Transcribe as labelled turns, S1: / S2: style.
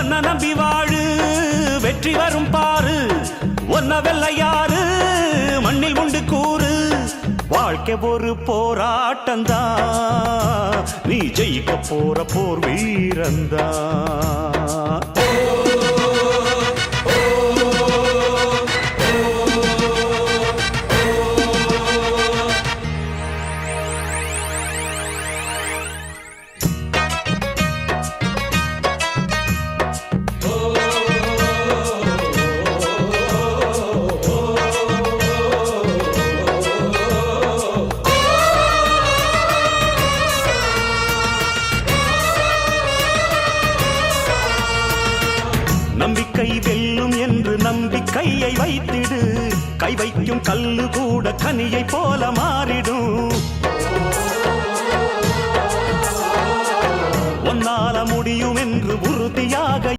S1: ஒன்ன நம்பி வாழு வெற்றி வரும் பாரு ஒன்ன வெள்ளையாறு மண்ணில் உண்டு கூறு வாழ்க்கை ஒரு போராட்டந்தா நீ ஜெயிக்க போற போர் வீரந்தா நம்பிக்கை வெல்லும் என்று நம்பிக்கையை வைத்திடு கை வைக்கும் கல்லு கூட கனியை போல மாறிடும் உன்னால முடியும் என்று உறுதியா